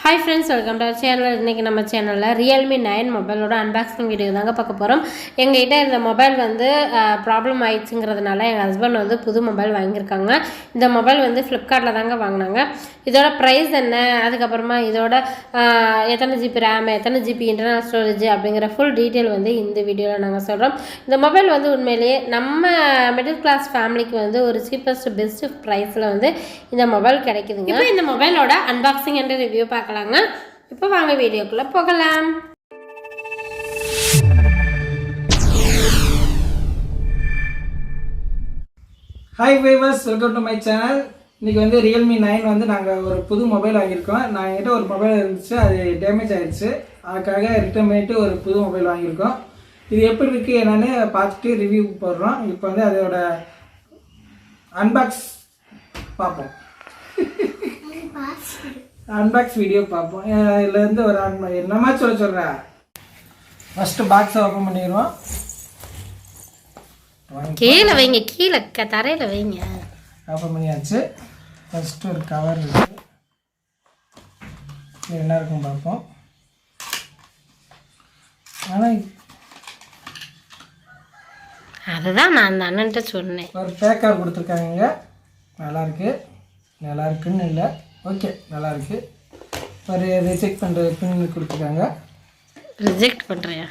Hi friends, welcome to our channel. இன்னைக்கு நம்ம சேனல்ல realme 9 மொபைலோட அன்பாக்சிங் வீடியோ தாங்க பார்க்க போறோம். எங்ககிட்ட இந்த மொபைல் வந்து ப்ராப்ளம் ஆயிடுச்சுங்கிறதுனால எங்க ஹஸ்பண்ட் வந்து புது மொபைல் வாங்கியிருக்காங்க. இந்த மொபைல் வந்து Flipkartல தாங்க வாங்குனாங்க. இதோட பிரைஸ் என்ன, அதுக்கு அப்புறமா இதோட எத்தனை ஜிபி RAM, எத்தனை ஜிபி இன்டர்னல் ஸ்டோரேஜ் அப்படிங்கிற ஃபுல் டீடைல் வந்து இந்த வீடியோல நாங்க சொல்றோம். இந்த மொபைல் வந்து உண்மையிலேயே நம்ம மிடில் கிளாஸ் ஃபேமிலிக்கு வந்து ஒரு சீப்பஸ்ட் பெஸ்ட் பிரைஸ்ல வந்து இந்த மொபைல் கிடைக்குதுங்க. இப்போ இந்த மொபைலோட அன்பாக்சிங் அண்ட் ரிவ்யூ பார்க்கலாங்க. இப்போ வாங்க வீடியோக்குள்ள போகலாம். Hi viewers, welcome to my channel. இன்றைக்கி வந்து realme 9 வந்து நாங்கள் ஒரு புது மொபைல் வாங்கியிருக்கோம். நான் என்கிட்ட ஒரு மொபைல் இருந்துச்சு, அது டேமேஜ் ஆகிடுச்சு. அதுக்காக ரிட்டர்ன் பண்ணிட்டு ஒரு புது மொபைல் வாங்கியிருக்கோம். இது எப்படி இருக்குது என்னன்னு பார்த்துட்டு ரிவ்யூ போடுறோம். இப்போ வந்து அதோட அன்பாக்ஸ் பார்ப்போம். அன்பாக்ஸ் வீடியோ பார்ப்போம். இதுலேருந்து ஒரு என்னமா சொல்கிறேன். ஃபஸ்ட்டு பாக்ஸை ஓப்பன் பண்ணிடுவோம். கீழே வைங்க, கீழே தரையில் வைங்க. ஓப்பன் பண்ணியாச்சு. ஃபஸ்ட்டு ஒரு கவர் இருக்குது, என்ன இருக்கும் பார்ப்போம். ஆனால் அதுதான் நான் அந்த அண்ணன்ட்ட சொன்னேன். ஒரு பேக்கர் கொடுத்துருக்காங்க. நல்லாயிருக்கு, நல்லா இருக்குன்னு இல்லை, ஓகே நல்லாயிருக்கு. ஒரு ரிஜெக்ட் பண்ணுற பின்னு கொடுத்துருக்காங்க. ரிஜெக்ட் பண்ணுறியா?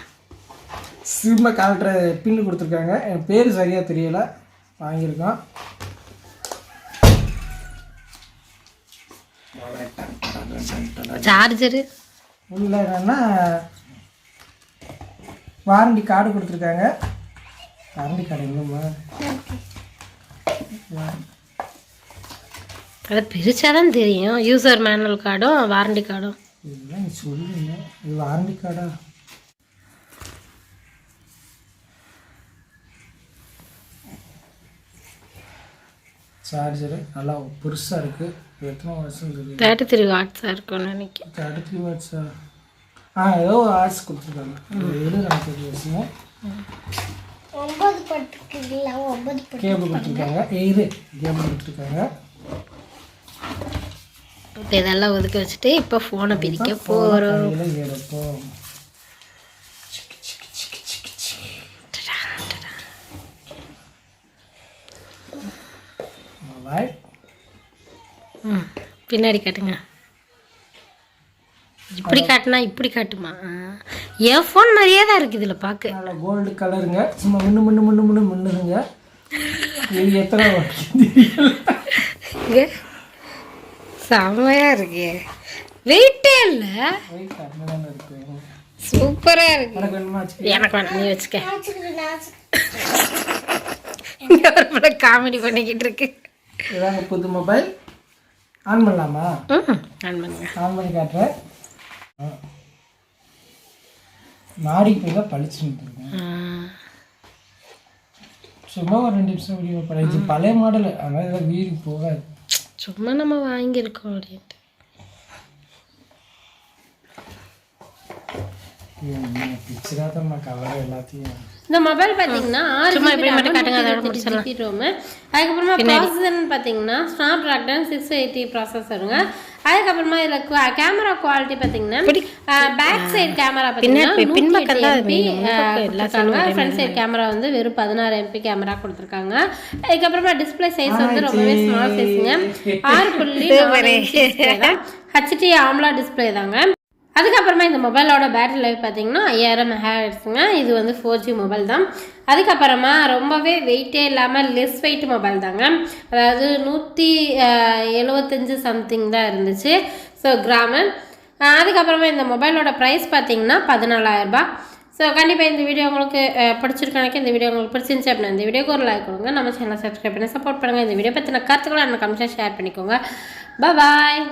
சிம்மை காட்டுற பின்னு கொடுத்துருக்காங்க. என் பேர் சரியாக தெரியலை, வாங்கியிருக்கோம். சார்ஜரு உள்ள என்னன்னா வாரண்டி கார்டு கொடுத்துருக்காங்க. வாரண்டி கார்டு இல்லைம்மா, அதை பிரிச்சாதான் தெரியும். யூசர் மேனுவல் கார்டும் வாரண்டி கார்டும். இதெல்லாம் சொல்லுங்க, இது வாரண்டி கார்டா? சார்ஜரு நல்லா பெருசாக இருக்குது. எத்தனை வாட்ஸும் இருக்குது? 33 வாட்ஸாக இருக்கும்னு நினைக்கிறேன். 33 வாட்ஸா? ஏதோ வாட்ஸ் கொடுத்துருக்காங்க. எது எனக்கு தெரிய விஷயம். கேபிள் கொடுத்துருக்காங்க. இது கேபிள் கொடுத்துருக்காங்க. இதெல்லாம் ஒதுக்க வச்சுட்டு இப்போ ஃபோனை பிரிக்க போகிறோம். எடுப்போம். பின்னாடி காட்டுங்க. இப்படி காட்டுனா இப்படி காட்டுமா? என் ஃபோன் மாதிரியே தான் இருக்குது. இதில் பார்க்க நல்லா கோல்டு கலருங்க. சும்மா முன்னுதுங்க. இது எத்தனை செம்மையாக இருக்கு. வெயிட்டே இல்லை, சூப்பராக இருக்கு. எனக்கு வேணும், நீ வச்சுக்க. காமெடி பண்ணிக்கிட்டு இருக்கு. இதாங்க புது மொபைல். ஆன் பண்ணலாமா? ஆன் பண்ணுங்க. ஆன் பண்ணி காட்டுறேன். மாடி போய் தான் பழிச்சுட்டு இருக்கேன். சும்மா ஒரு 2 நிமிஷம் வீடியோ பழைய பழைய மாடல், அதனால இதெல்லாம் வீடு போகாது. சும்மா நம்ம வாங்கியிருக்கோம் அப்படின்ட்டு. பிச்சுராதம்மா கவர் எல்லாத்தையும். இந்த மொபைல் பார்த்தீங்கன்னா அதுக்கப்புறமா ப்ராசஸர்னு பார்த்தீங்கன்னா ஸ்னாப்டிராகன் 680 ப்ராசஸருங்க. அதுக்கப்புறமா இதில் கேமரா குவாலிட்டி பார்த்தீங்கன்னா பேக் சைடு கேமரா பார்த்தீங்கன்னா ஃப்ரண்ட் சைடு கேமரா வந்து வெறும் 16 MP கேமரா கொடுத்துருக்காங்க. அதுக்கப்புறமா டிஸ்பிளே சைஸ் வந்து ரொம்பவே ஸ்மால் சைஸுங்க. 6.4 HDR ஆம்லா டிஸ்பிளே தாங்க. அதுக்கப்புறமா இந்த மொபைலோட பேட்டரி லைஃப் பார்த்தீங்கன்னா 5000 mAhங்க. இது வந்து 4G மொபைல் தான். அதுக்கப்புறமா ரொம்பவே வெயிட்டே இல்லாமல் லெஸ் வெயிட் மொபைல் தாங்க. அதாவது 175 சம்திங் தான் இருந்துச்சு, ஸோ கிராமு. அதுக்கப்புறமா இந்த மொபைலோட ப்ரைஸ் பார்த்தீங்கன்னா 14000 ரூபாய். ஸோ கண்டிப்பாக இந்த வீடியோ உங்களுக்கு பிடிச்சிருக்கணும். இந்த வீடியோ உங்களுக்கு பிடிச்சிருந்துச்சு அப்படின்னா இந்த வீடியோக்கு ஒரு லைக் கொடுங்க. நம்ம சேனலை சப்ஸ்கிரைப் பண்ணி சப்போர்ட் பண்ணுங்கள். இந்த வீடியோ பற்றின கருத்துக்களை நம்ம கமெண்ட்ஸில் ஷேர் பண்ணிக்கோங்க. பாய்.